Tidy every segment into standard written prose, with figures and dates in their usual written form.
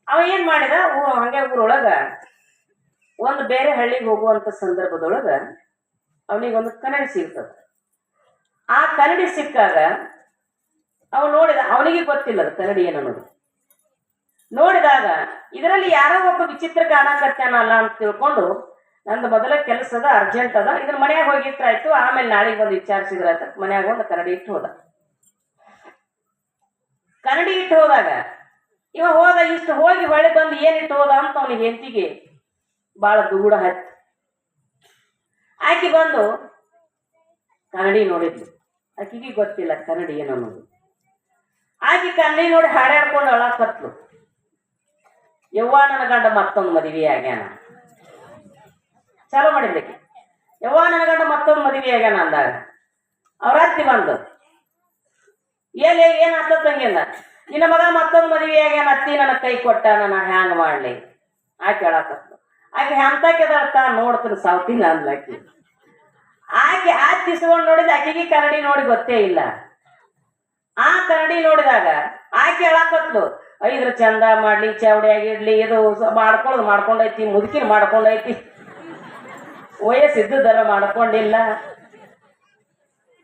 ಅವ ಏನ್ ಮಾಡಿದ ಹಂಗೆ ಊರೊಳಗ ಒಂದು ಬೇರೆ ಹಳ್ಳಿಗೆ ಹೋಗುವಂತ ಸಂದರ್ಭದೊಳಗ ಅವನಿಗೊಂದು ಕನ್ನಡಿ ಸಿಗ್ತದ. ಆ ಕನ್ನಡಿ ಸಿಕ್ಕಾಗ ಅವ ನೋಡಿದ, ಅವನಿಗೆ ಗೊತ್ತಿಲ್ಲ ಅದು ಕನ್ನಡಿ ಏನನ್ನೋದು. ನೋಡಿದಾಗ ಇದರಲ್ಲಿ ಯಾರೋ ಒಬ್ಬ ವಿಚಿತ್ರ ಕಾಣಕತ್ಯಾನಲ್ಲ ಅಂತ ತಿಳ್ಕೊಂಡು, ನಂದು ಮೊದಲ ಕೆಲಸದ ಅರ್ಜೆಂಟ್ ಅದ, ಇದನ್ನ ಮನ್ಯಾಗ ಹೋಗಿಟ್ರಾಯ್ತು, ಆಮೇಲೆ ನಾಳೆಗೆ ಬಂದು ವಿಚಾರಿಸಿದ್ರಾಯ್ತು. ಮನ್ಯಾಗ ಒಂದು ಕನ್ನಡಿ ಇಟ್ಟು ಹೋದ. ಕನ್ನಡಿ ಇಟ್ಟು ಹೋದಾಗ ಇವ ಹೋದ, ಇಷ್ಟು ಹೋಗಿ ಹೊಳೆ ಬಂದು ಏನಿಟ್ಟು ಹೋದ ಅಂತ ಅವನಿಗೆ ಹೆಂಡತಿಗೆ ಬಾಳ ದುಗುಡ ಹತ್ತಿ. ಆಕಿ ಬಂದು ಕನ್ನಡಿ ನೋಡಿದ್ಲು. ಆಕಿಗೆ ಗೊತ್ತಿಲ್ಲ ಕನ್ನಡಿ ಏನನ್ನೋದು. ಆಕಿ ಕನ್ನಡಿ ನೋಡಿ ಹಾಡಾಡ್ಕೊಂಡು ಅಳಕತ್ಲು. ಯವ್ವ ನನ್ನ ಗಂಡ ಮತ್ತೊಂದು ಮದುವೆ ಆಗ್ಯಾನ. ಚಾಲೂ ಮಾಡಿದ್ಲಿಕ್ಕೆ ಯವ್ವ ನನ್ನ ಗಂಡ ಮತ್ತೊಂದು ಮದುವೆ ಆಗ್ಯಾನ ಅಂದಾಗ ಅವ್ರ ಅತ್ತಿ ಬಂದು, ಏನ್ ಆತಂಗಿಲ್ಲ, ನಿನ್ನ ಮಗ ಮತ್ತೊಂದು ಮದುವೆ ಆಗ್ಯಾನ, ಅತ್ತಿ ನನ್ನ ಕೈ ಕೊಟ್ಟ, ನನ್ನ ಹ್ಯಾಂಗ ಮಾಡ್ಲಿ ಆಕೆ ಹೇಳಕತ್ಲು. ಆಕೆ ಹಂತಕ್ಕೆದತ್ತ ನೋಡ್ತೀನಿ ಸಾವ್ತಿಲ್ಲ ಅಂದ್ಲಾಕಿ. ಆಕೆ ತಿಸ್ಕೊಂಡು ನೋಡಿದ, ಆಕೆಗೆ ಕನ್ನಡಿ ನೋಡಿ ಗೊತ್ತೇ ಇಲ್ಲ. ಆ ಕನ್ನಡಿ ನೋಡಿದಾಗ ಆಕೆ ಹೇಳಕತ್ಲು, ಐದ್ರ ಚಂದ ಮಾಡ್ಲಿ, ಚಾವಡಿ ಆಗಿಡ್ಲಿ, ಇದು ಮಾಡ್ಕೊಂಡೈತಿ, ಮುದುಕಿನ ಮಾಡ್ಕೊಂಡೈತಿ, ವಯಸ್ಸಿದ್ದರ ಮಾಡ್ಕೊಂಡಿಲ್ಲ,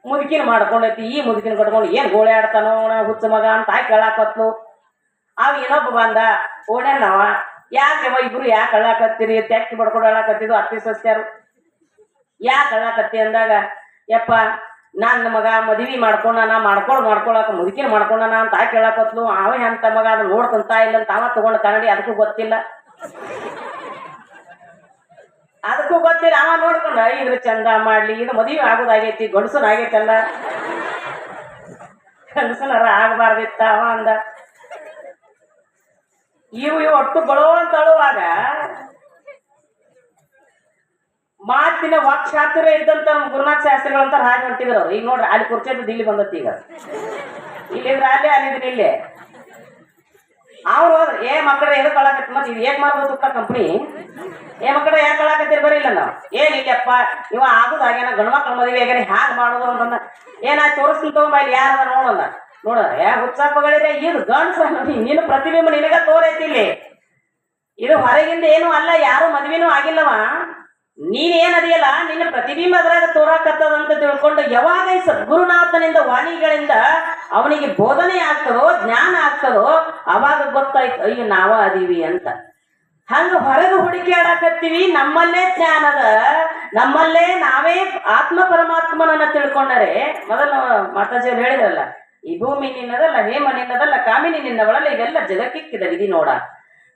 ಮುದುಕಿನ ಮಾಡ್ಕೊಂಡೈತಿ, ಈ ಮುದುಕಿನ ಕಟ್ಕೊಂಡು ಏನ್ ಗೋಳೆ ಆಡ್ತಾನೋ ಹುಚ್ಚ ಮಗ ಅಂತ ಆಕೆ ಹೇಳಕತ್ಲು. ಅವ ಇನ್ನೊಬ್ಬ ಬಂದ, ಓಡ್ಯಾನವ, ಯಾಕೆವ ಇಬ್ರು ಯಾಕೆ ಅಳ್ಳಾಕತ್ತೀರಿ, ತೆಕ್ಕಿ ಬಡ್ಕೊಂಡು ಅಳ್ಳಾಕತ್ತಿದ್ದು ಅತ್ತಿ ಸಸ್ಯಾರು, ಯಾಕೆ ಅಳ್ಳಾಕತ್ತಿ ಅಂದಾಗ, ಯಪ್ಪ ನನ್ನ ಮಗ ಮದುವೆ ಮಾಡ್ಕೊಳಕ ಮುದುಕಿನ ಮಾಡ್ಕೊಂಡನ ಅಂತ ಆಕೆ ಹೇಳಕತ್ಲು. ಅವ ಎಂತ ಮಗ ಅದು ನೋಡ್ಕೊಂತ ಇಲ್ಲ ಅಂತ ಅವ ತಗೊಂಡ ಕನ್ನಡಿ, ಅದಕ್ಕೂ ಗೊತ್ತಿಲ್ಲ. ಅವ ನೋಡ್ಕೊಂಡ, ಇದ್ರ ಚಂದ ಮಾಡ್ಲಿ, ಇದು ಮದುವೆ ಆಗೋದಾಗೈತಿ, ಗಂಡಸನ ಆಗೈತಲ್ಲ, ಗಂಡಸನರ ಆಗಬಾರ್ದಿತ್ತ ಅವ ಅಂದ. ಇವು ಒಟ್ಟು ಬಡೋ ಅಂತ ಅಳುವಾಗ ಮಾತಿನ ವಾಕ್ಶಾಸ್ತ್ರ ಇದ್ದಂತ ಗುರುನಾಥ ಶಾಸ್ತ್ರಿಗಳಂತ ಹಾಗೆ ಹೊಂಟಿದ್ರು ಅವ್ರು. ಈಗ ನೋಡ್ರಿ ಅಲ್ಲಿ ಕುರ್ಚಿ ಇಲ್ಲಿ ಬಂದತಿ, ಈಗ ಇಲ್ಲಿಂದ್ರ ಅಲ್ಲೇ, ಅಲ್ಲಿದ್ರೆ ಇಲ್ಲೇ. ಅವ್ರು ಹೋದ್ರೆ, ಮಕ್ಕಳ ಎದಕ್ ಕಳಾಕತ್ತಿ, ಮತ್ತೆ ಇದು ಹೇಗ್ ಮಾಡ್ಬೋದು ಕಂಪ್ನಿ, ಮಕ್ಕಳ ಯಾಕೆ ಕಳಾಕತ್ತೀರಿ ಬರೀ ಇಲ್ಲ ನಾವು ಏನಿಲ್ಲಪ್ಪ, ಇವ ಆಗುದಾಗ್ಯಾನ, ಗಂಡು ಮಕ್ಕಳ ಮದುವೆ ಆಗ್ಯಾನ, ಹ್ಯಾಂಗ ಮಾಡೋದು ಅಂತಂದ. ತೋರಿಸ್ತೀನಿ ತಗೊಂಬ, ಇಲ್ಲಿ ಯಾರದ ನೋಡೋಣ, ನೋಡ ಹುಚ್ಚಪ್ಪಗಳಿದೆ, ಇದು ಗಂಡ್ಸ, ನಿನ್ನ ಪ್ರತಿಬಿಂಬ ನಿನಗ ತೋರೈತಿ ಇಲ್ಲಿ, ಇದು ಹೊರಗಿಂದ ಏನು ಅಲ್ಲ, ಯಾರು ಮದ್ವೆನೂ ಆಗಿಲ್ಲವ, ನೀನೇನದಿಯಲ್ಲ ನಿನ್ನ ಪ್ರತಿಬಿಂಬ ಅದ್ರಾಗ ತೋರಾಕತ್ತದಂತ ತಿಳ್ಕೊಂಡು ಯಾವಾಗ ಸದ್ಗುರುನಾಥನಿಂದ ವಾಣಿಗಳಿಂದ ಅವನಿಗೆ ಬೋಧನೆ ಆಗ್ತದೋ, ಜ್ಞಾನ ಆಗ್ತದೋ, ಅವಾಗ ಗೊತ್ತಾಯ್ತು ಅಯ್ಯೋ ನಾವ ಅದೀವಿ ಅಂತ. ಹಂಗ ಹೊರಗೆ ಹುಡುಕಿ ಆಡಾಕತ್ತೀವಿ, ನಮ್ಮಲ್ಲೇ ಜ್ಞಾನದ, ನಮ್ಮಲ್ಲೇ ನಾವೇ ಆತ್ಮ ಪರಮಾತ್ಮನನ್ನ ತಿಳ್ಕೊಂಡರೆ. ಮೊದಲು ಮಾತಾಜಿಯವ್ರು ಹೇಳಿದ್ರಲ್ಲ, ಈ ಭೂಮಿ ನಿನ್ನದಲ್ಲ, ಹೇಮ ನಿನ್ನದಲ್ಲ, ಕಾಮಿನಿ ನಿನ್ನವಳಲ್ಲ, ಇವೆಲ್ಲ ಜಗಕ್ಕಿಕ್ಕಿದ ವಿಧಿ ನೋಡ.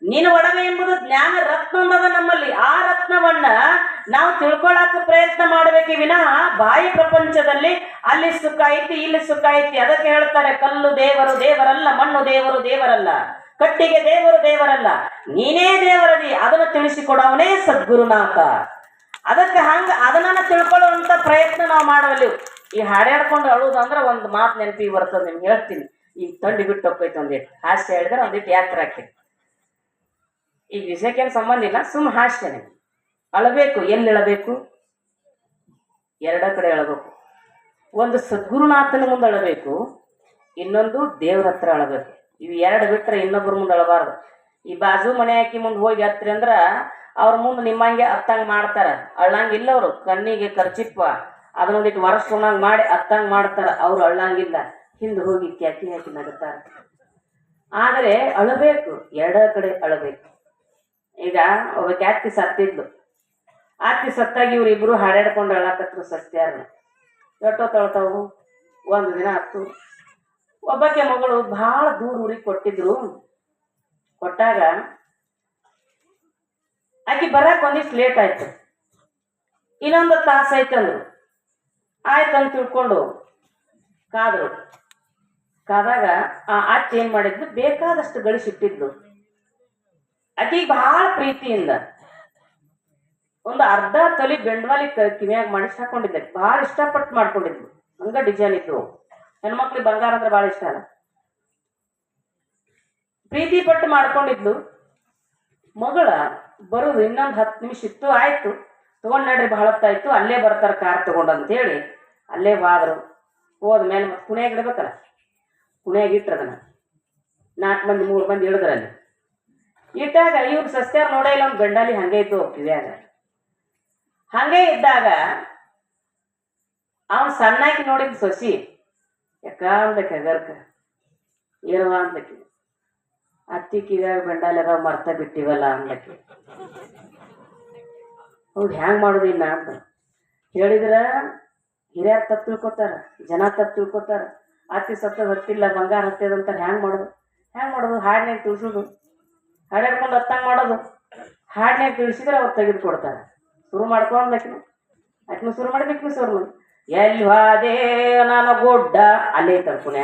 ನಿನ್ನ ಒಡವೆ ಎಂಬುದು ಜ್ಞಾನ ರತ್ನ ಅನ್ನೋದ ನಮ್ಮಲ್ಲಿ. ಆ ರತ್ನವನ್ನ ನಾವು ತಿಳ್ಕೊಳಕ ಪ್ರಯತ್ನ ಮಾಡಬೇಕೆ ವಿನಃ ಬಾಹ್ಯ ಪ್ರಪಂಚದಲ್ಲಿ ಅಲ್ಲಿ ಸುಖ ಐತಿ, ಇಲ್ಲಿ ಸುಖ ಐತಿ. ಅದಕ್ಕೆ ಹೇಳ್ತಾರೆ, ಕಲ್ಲು ದೇವರು ದೇವರಲ್ಲ, ಮಣ್ಣು ದೇವರು ದೇವರಲ್ಲ, ಕಟ್ಟಿಗೆ ದೇವರು ದೇವರಲ್ಲ, ನೀನೇ ದೇವರದಿ, ಅದನ್ನು ತಿಳಿಸಿಕೊಡವನೇ ಸದ್ಗುರುನಾಥ. ಅದಕ್ಕೆ ಅದನ್ನ ತಿಳ್ಕೊಳ್ಳುವಂತ ಪ್ರಯತ್ನ ನಾವು ಮಾಡವಲ್ಲಿ. ಈ ಹಾಡ್ಯಾಡ್ಕೊಂಡು ಅಳುದು ಅಂದ್ರೆ ಒಂದು ಮಾತು ನೆನಪಿಗೆ ಬರ್ತದೆ, ನಿಮ್ಗೆ ಹೇಳ್ತೀನಿ. ಈಗ ತಂಡಿ ಬಿಟ್ಟು ಹೋಗ್ತೈತೆ, ಒಂದಿಟ್ಟು ಹಾಸ್ಯ ಹೇಳಿದ್ರೆ ಒಂದಿಟ್ಟು ಯಾತ್ರೆ ಹಾಕಿ. ಈ ವಿಷಯಕ್ಕೇನು ಸಂಬಂಧ ಇಲ್ಲ, ಸುಮ್ಮ ಹಾಸ್ಯನೆ. ಅಳಬೇಕು, ಎಲ್ಲಿ ಅಳಬೇಕು? ಎರಡ ಕಡೆ ಅಳಬೇಕು. ಒಂದು ಸದ್ಗುರುನಾಥನ ಮುಂದೆ ಅಳಬೇಕು, ಇನ್ನೊಂದು ದೇವ್ರ ಹತ್ರ ಅಳಬೇಕು. ಇವು ಎರಡು ಬಿಟ್ರೆ ಇನ್ನೊಬ್ಬರ ಮುಂದೆ ಅಳಬಾರ್ದು. ಈ ಬಾಜು ಮನೆ ಹಾಕಿ ಮುಂದೆ ಹೋಗಿ ಹತ್ರಿ ಅಂದ್ರ ಅವ್ರ ಮುಂದೆ ನಿಮ್ಮಂಗೆ ಅತ್ತಂಗೆ ಮಾಡ್ತಾರ, ಅಳ್ಳಂಗಿಲ್ಲ. ಅವರು ಕಣ್ಣಿಗೆ ಖರ್ಚಿಪ್ಪ ಅದನ್ನೊಂದಿಟ್ಟು ವರ್ಷ ಮಾಡಿ ಅತ್ತಂಗೆ ಮಾಡ್ತಾರ, ಅವ್ರು ಅಳ್ಳಂಗಿಲ್ಲ, ಹಿಂದೆ ಹೋಗಿ ಕ್ಯಾಕಿ ಹಾಕಿ ನಗುತ್ತಾರೆ. ಆದರೆ ಅಳಬೇಕು, ಎರಡ ಕಡೆ ಅಳಬೇಕು. ಈಗ ಒಬ್ಬ ಕ್ಯಾತಿ ಸತ್ತಿದ್ಲು, ಆತಿ ಸತ್ತಾಗಿ ಇವ್ರಿಬ್ರು ಹಾಡಾಡ್ಕೊಂಡು ಅಳಕತ್ರು ಸತ್ಯಾರನ. ಎಷ್ಟೋ ತಳ್ತಾವು, ಒಂದು ದಿನ ಹತ್ತು. ಒಬ್ಬಕ್ಕೆ ಮಗಳು ಬಹಳ ದೂರ ಊರಿಗೆ ಕೊಟ್ಟಿದ್ರು. ಕೊಟ್ಟಾಗ ಆಕಿ ಬರಕ್ ಒಂದಿಷ್ಟು ಲೇಟ್ ಆಯ್ತು, ಇನ್ನೊಂದು ತಾಸು ಆಯ್ತಂದ್ರು. ಆಯ್ತಂತ ತಿಳ್ಕೊಂಡು ಕಾದ್ರು. ಕಾದಾಗ ಆ ಅಚ್ಚ ಏನ್ ಮಾಡಿದ್ಲು, ಬೇಕಾದಷ್ಟು ಗಳಿಸಿಟ್ಟಿದ್ಲು. ಆಕಿಗೆ ಬಹಳ ಪ್ರೀತಿಯಿಂದ ಒಂದು ಅರ್ಧ ತಲೆ ಬೆಂಡ್ವಾಲಿ ಕಿವಿಯಾಗ ಮಾಡಿಸಿ ಹಾಕೊಂಡಿದ್ದೆ. ಬಹಳ ಇಷ್ಟಪಟ್ಟು ಮಾಡ್ಕೊಂಡಿದ್ಲು. ಹಂಗ ಡಿಸೈನ್ ಇದ್ರು. ಹೆಣ್ಮಕ್ಳಿಗೆ ಬಂಗಾರ ಅಂದ್ರೆ ಬಹಳ ಇಷ್ಟ ಅಲ್ಲ, ಪ್ರೀತಿ ಪಟ್ಟು ಮಾಡ್ಕೊಂಡಿದ್ಲು. ಮಗಳ ಬರುದು ಇನ್ನೊಂದು 10 ನಿಮಿಷ ಇತ್ತು. ಆಯ್ತು ತಗೊಂಡ್ ನಡ್ರಿ, ಬಹಳ ಹೊತ್ತಾಯ್ತು, ಅಲ್ಲೇ ಬರ್ತಾರ ಕಾರ್ ತಗೊಂಡಂತೇಳಿ ಅಲ್ಲೇ ಹೋದ್ರು. ಹೋದ್ಮೇಲೆ ಮತ್ತೆ ಕುಣಿಯಾಗ ಇಡ್ಬೇಕಲ್ಲ, ಕುಣಿಯಾಗ ಇಟ್ರದನ್ನ 4 ಮಂದಿ 3 ಮಂದಿ ಇಳಿದ್ರಲ್ಲಿ. ಇಟ್ಟಾಗ ಇವ್ರು ಸಸ್ಯಾರ ನೋಡೇ ಇಲ್ಲ, ಒಂದು ಗಂಡಾಲಿ ಹಂಗೆ ಇತ್ತು ಕಿವ್ಯಾಗ. ಹಂಗೆ ಇದ್ದಾಗ ಅವನ್ ಸಣ್ಣಾಕಿ ನೋಡಿದ್ ಸೊಸಿ ಯಾಕ ಅಂದಕ್ಕೆ ಗರ್ಕ ಇರುವ ಅಂದಕ್ಕೆ, ಅತ್ತಿ ಕಿವ್ಯಾಗ ಗಂಡಾಲಿ ಅದಾವ ಮರ್ತ ಬಿಟ್ಟಿವಲ್ಲ ಅಂದಕ್ಕೆ. ಹೌದು ಹ್ಯಾಂಗ್ ಮಾಡುದಿಲ್ಲ ಅಂತ ಹೇಳಿದ್ರ ಹಿರಿಯರ್ ತಪ್ಪು ತಿಳ್ಕೊತಾರ, ಜನ ತಪ್ಪು ತಿಳ್ಕೊತಾರ. ಅತ್ತಿ ಸತ್ತದ ಹತ್ತಿಲ್ಲ ಬಂಗಾರ ಹತ್ತದಂತ ಹ್ಯಾಂಗ್ ಮಾಡೋದು? ಹಾಡ್ನಾಗ ತಿಳಿಸೋದು, ಹಾಡು ಹೇಳ್ಕೊಂಡು ಹತ್ತಂಗೆ ಮಾಡೋದು. ಹಾಡ್ನಾಗ ತಿಳಿಸಿದ್ರೆ ಅವ್ರು ತೆಗೆದು ಕೊಡ್ತಾರೆ. ಶುರು ಮಾಡ್ಕೊಂಡ್ಬೇಕಿನ ಆಕಿನ ಶುರು ಮಾಡ್ಬೇಕಿನ ಶುರು ಮಾಡಿ ಎಲ್ಲಿ ಹಾದೇ ನಾನು ಗೊಡ್ಡ ಅಲ್ಲೇ ತರ್ಪುನೆ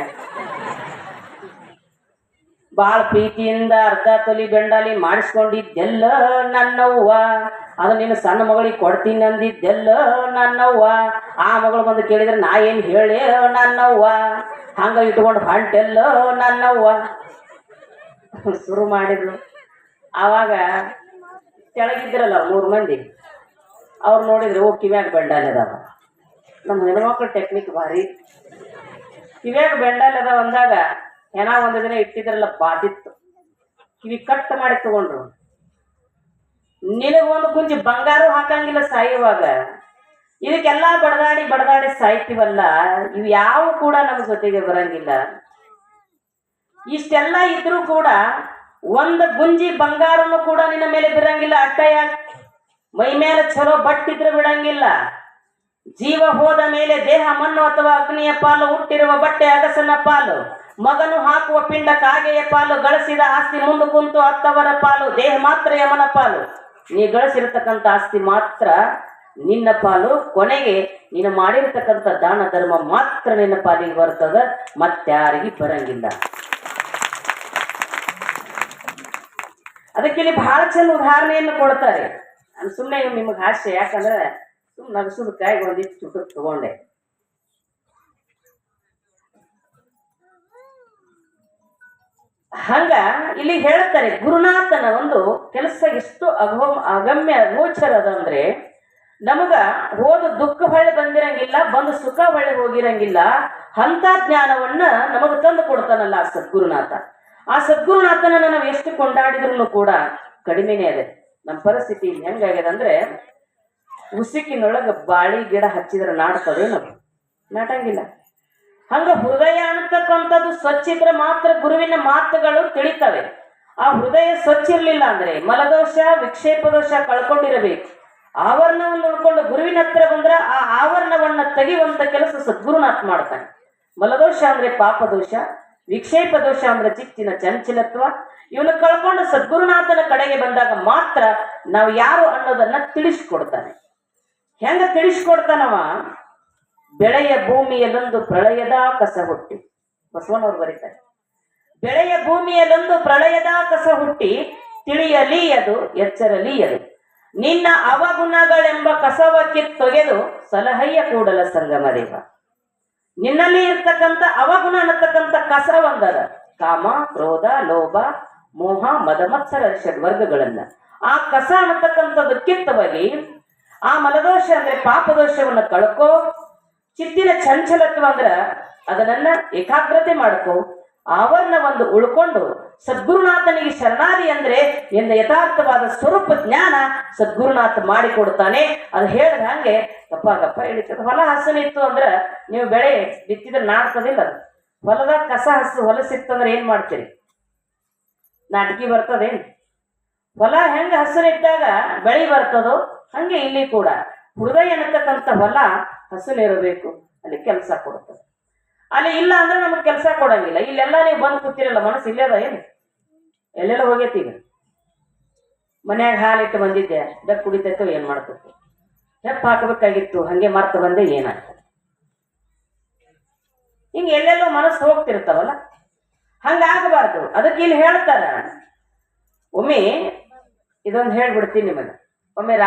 ಬಾಳ ಪ್ರೀತಿಯಿಂದ ಅರ್ಧ ತೊಲಿ ಬೆಂಡಾಲಿ ಮಾಡಿಸ್ಕೊಂಡಿದ್ದೆಲ್ಲ ನನ್ನವ್ವ, ಅದು ನಿನ್ನ ಸಣ್ಣ ಮಗಳಿಗೆ ಕೊಡ್ತೀನಿ ಅಂದಿದ್ದೆಲ್ಲ ನನ್ನವ್ವ. ಆ ಮಗಳು ಬಂದು ಕೇಳಿದ್ರೆ ನಾ ಏನು ಹೇಳಿ ನನ್ನವ್ವ, ಹಂಗ ಇಟ್ಕೊಂಡು ಹೊಂಟೆಲ್ಲ ನನ್ನವ್ವ ಶುರು ಮಾಡಿದ್ರು. ಆವಾಗ ಕೆಳಗಿದ್ರಲ್ಲ 3 ಮಂದಿ, ಅವ್ರು ನೋಡಿದ್ರು ಓ ಕಿವ್ಯಾಗ ಬೆಂಡಾಲಿ ಅದಾವ. ನಮ್ಮ ಹೆಣ್ಮಕ್ಳು ಟೆಕ್ನಿಕ್ ಭಾರಿ. ಕಿವ್ಯಾಗ ಬೆಂಡಾಲಿ ಅದಾವ ಅಂದಾಗ ಹೆಣ ಒಂದು ದಿನ ಇಟ್ಟಿದ್ರಲ್ಲ ಬಾದಿತ್ತು, ಕಿವಿ ಕಟ್ ಮಾಡಿ ತಗೊಂಡ್ರು. ನಿನಗೊಂದು ಗುಂಜಿ ಬಂಗಾರ ಹಾಕಂಗಿಲ್ಲ ಸಾಯುವಾಗ. ಇದಕ್ಕೆಲ್ಲ ಬಡದಾಡಿ ಸಾಯ್ತೀವಲ್ಲ, ಇವು ಯಾವ ಕೂಡ ನಮ್ಮ ಜೊತೆಗೆ ಬರಂಗಿಲ್ಲ. ಇಷ್ಟೆಲ್ಲ ಇದ್ರೂ ಕೂಡ ಒಂದು ಗುಂಜಿ ಬಂಗಾರನು ಕೂಡ ನಿನ್ನ ಮೇಲೆ ಬಿರಂಗಿಲ್ಲ. ಅಟ್ಟಯ್ಯ ಮೈ ಮೇಲೆ ಚಲೋ ಬಟ್ಟಿದ್ರೆ ಬಿಡಂಗಿಲ್ಲ. ಜೀವ ಹೋದ ಮೇಲೆ ದೇಹ ಮಣ್ಣು ಅಥವಾ ಅಗ್ನಿಯ ಪಾಲು, ಹುಟ್ಟಿರುವ ಬಟ್ಟೆ ಅಗಸನ ಪಾಲು, ಮಗನು ಹಾಕುವ ಪಿಂಡ ಕಾಗೆಯ ಪಾಲು, ಗಳಿಸಿದ ಆಸ್ತಿ ಮುಂದೆ ಕುಂತು ಹತ್ತವರ ಪಾಲು, ದೇಹ ಮಾತ್ರ ಯಮನ ಪಾಲು. ನೀ ಗಳಿಸಿರತಕ್ಕಂಥ ಆಸ್ತಿ ಮಾತ್ರ ನಿನ್ನ ಪಾಲು, ಕೊನೆಗೆ ನೀನು ಮಾಡಿರ್ತಕ್ಕಂಥ ದಾನ ಧರ್ಮ ಮಾತ್ರ ನಿನ್ನ ಪಾಲಿಗೆ ಬರ್ತದ, ಮತ್ತಾರಿಗೆ ಬರಂಗಿಲ್ಲ. ಅದಕ್ಕೆ ಇಲ್ಲಿ ಬಹಳ ಚಂದ ಉದಾಹರಣೆಯನ್ನು ಕೊಡ್ತಾರೆ. ಸುಮ್ಮನೆ ನಿಮಗೆ ಹಾಸ್ಯ, ಯಾಕಂದ್ರೆ ಸುಮ್ಮನೆ ನಗಸುದ ಕಾಯಿಗೆ ಒಂದಿಷ್ಟು ಚುಟಕ್ ತಗೊಂಡೆ. ಹಂಗ ಇಲ್ಲಿ ಹೇಳ್ತಾರೆ ಗುರುನಾಥನ ಒಂದು ಕೆಲಸ ಎಷ್ಟು ಅಗಮ್ಯ ಗೋಚರ ಅದಂದ್ರೆ, ನಮಗ ಹೋದ ದುಃಖ ಹೊಳ್ಳಿ ಬಂದಿರಂಗಿಲ್ಲ, ಬಂದು ಸುಖ ಹೊಳ್ಳಿ ಹೋಗಿರಂಗಿಲ್ಲ. ಅಂತ ಜ್ಞಾನವನ್ನ ನಮಗ ತಂದು ಕೊಡ್ತಾನಲ್ಲ ಆ ಸದ್ಗುರುನಾಥ. ಆ ಸದ್ಗುರುನಾಥನ ನಾವು ಎಷ್ಟು ಕೊಂಡಾಡಿದ್ರು ಕೂಡ ಕಡಿಮೆನೇ ಅದೇ. ನಮ್ಮ ಪರಿಸ್ಥಿತಿ ಹೆಂಗಾಗ್ಯದ ಅಂದ್ರೆ, ಉಸುಕಿನೊಳಗ ಬಾಳಿ ಗಿಡ ಹಚ್ಚಿದ್ರೆ ನಾಡ್ತದೇನು? ನಾಟಂಗಿಲ್ಲ. ಹಂಗ ಹೃದಯ ಅನ್ನತಕ್ಕಂಥದ್ದು ಸ್ವಚ್ಛ ಇದ್ರೆ ಮಾತ್ರ ಗುರುವಿನ ಮಾತುಗಳು ತಿಳಿತವೆ. ಆ ಹೃದಯ ಸ್ವಚ್ಛ ಇರ್ಲಿಲ್ಲ ಅಂದ್ರೆ ಮಲದೋಷ ವಿಕ್ಷೇಪ ದೋಷ ಕಳ್ಕೊಂಡಿರಬೇಕು. ಆವರಣವನ್ನು ನೋಡ್ಕೊಂಡು ಗುರುವಿನ ಹತ್ರ ಬಂದ್ರೆ ಆ ಆವರಣವನ್ನ ತೆಗೆಯುವಂತ ಕೆಲಸ ಸದ್ಗುರುನಾಥ ಮಾಡ್ತಾನೆ. ಮಲದೋಷ ಅಂದ್ರೆ ಪಾಪದೋಷ, ವಿಕ್ಷೇಪ ದೋಷ ಅಂದ್ರೆ ಚಿತ್ತಿನ ಚಂಚಲತ್ವ. ಇವನು ಕಳ್ಕೊಂಡು ಸದ್ಗುರುನಾಥನ ಕಡೆಗೆ ಬಂದಾಗ ಮಾತ್ರ ನಾವು ಯಾರು ಅನ್ನೋದನ್ನ ತಿಳಿಸ್ಕೊಡ್ತಾನೆ. ಹೆಂಗ ತಿಳಿಸ್ಕೊಡ್ತಾನವ? ಬೆಳೆಯ ಭೂಮಿಯಲ್ಲೊಂದು ಪ್ರಳಯದ ಕಸ ಹುಟ್ಟಿ, ಬಸವನವ್ರು ಬರೀತಾರೆ. ಬೆಳೆಯ ಭೂಮಿಯಲ್ಲೊಂದು ಪ್ರಳಯದ ಕಸ ಹುಟ್ಟಿ, ತಿಳಿಯಲಿ ಅದು ಎಚ್ಚರಲಿ ಅದು, ನಿನ್ನ ಅವಗುಣಗಳೆಂಬ ಕಸವ ಕಿತ್ತೊಗೆದು ಸಲಹಯ್ಯ ಕೂಡಲ ಸಂಗಮ ದೇವ. ನಿನ್ನಲ್ಲಿ ಇರ್ತಕ್ಕಂಥ ಅವಗುಣ ಅನ್ನತಕ್ಕಂಥ ಕಸ ಒಂದದ, ಕಾಮ ಕ್ರೋಧ ಲೋಭ ಮೋಹ ಮದ ಮತ್ಸರ ಷಡ್ವರ್ಗಗಳನ್ನ. ಆ ಕಸ ಅನ್ನತಕ್ಕಂಥದ್ದು ಕಿತ್ತವಾಗಿ ಆ ಮಲದೋಷ ಅಂದ್ರೆ ಪಾಪದೋಷವನ್ನ ಕಳ್ಕೋ, ಚಿತ್ತಿನ ಚಂಚಲತ್ವ ಅಂದ್ರ ಅದನ್ನ ಏಕಾಗ್ರತೆ ಮಾಡ್ಕೋ, ಆವರಣ ಒಂದು ಉಳ್ಕೊಂಡು ಸದ್ಗುರುನಾಥನಿಗೆ ಶರಣಾದಿ ಅಂದ್ರೆ ಎಂದ ಯಥಾರ್ಥವಾದ ಸ್ವರೂಪ ಜ್ಞಾನ ಸದ್ಗುರುನಾಥ ಮಾಡಿಕೊಡ್ತಾನೆ. ಅದು ಹೇಳಿದ ಹಂಗೆ ಗಪ್ಪ ಗಪ್ಪ ಹಿಡಿತದೆ. ಹೊಲ ಹಸನಿತ್ತು ಅಂದ್ರ ನೀವು ಬೆಳೆ ಬಿತ್ತಿದ್ರೆ ನಾಡ್ತದಿಲ್ಲ. ಅದು ಹೊಲದಾಗ ಕಸ ಹೊಲಸಿತ್ತಂದ್ರೆ ಏನ್ ಮಾಡ್ತೀರಿ? ನಾಟಕಿ ಬರ್ತದೇನ್? ಹೊಲ ಹೆಂಗ ಹಸನಿದ್ದಾಗ ಬೆಳಿ ಬರ್ತದೋ ಹಂಗೆ ಇಲ್ಲಿ ಕೂಡ ಹೃದಯ ಅನ್ನತಕ್ಕಂಥ ಹೊಲ ಹಸನಿರಬೇಕು, ಅಲ್ಲಿ ಕೆಲಸ ಕೊಡ್ತದೆ. ಅಲ್ಲಿ ಇಲ್ಲ ಅಂದ್ರೆ ನಮಗೆ ಕೆಲಸ ಕೊಡಂಗಿಲ್ಲ. ಇಲ್ಲೆಲ್ಲ ನೀವು ಬಂದು ಕೂತಿರಲ್ಲ, ಮನಸ್ಸು ಇಲ್ಲದ ಏನು? ಎಲ್ಲೆಲ್ಲ ಹೋಗೈತಿ. ಈಗ ಮನ್ಯಾಗ ಹಾಲಿಟ್ಟು ಬಂದಿದ್ದೆ, ಬೆಕ್ಕು ಕುಡಿತೈತೋ ಏನ್ ಮಾಡ್ತೈತಿ? ಹೆಪ್ಪ ಹಾಕಬೇಕಾಗಿತ್ತು, ಹಂಗೆ ಮರ್ತ ಬಂದೆ ಏನಾಗ್ತದೆ? ಹಿಂಗ ಎಲ್ಲೆಲ್ಲೋ ಮನಸ್ಸು ಹೋಗ್ತಿರ್ತಾವಲ್ಲ, ಹಂಗಾಗಬಾರ್ದು. ಅದಕ್ಕೆ ಇಲ್ಲಿ ಹೇಳ್ತಾರ. ಒಮ್ಮೆ ಇದೊಂದು ಹೇಳ್ಬಿಡ್ತೀನಿ ನಿಮಗೆ. ಒಮ್ಮೆ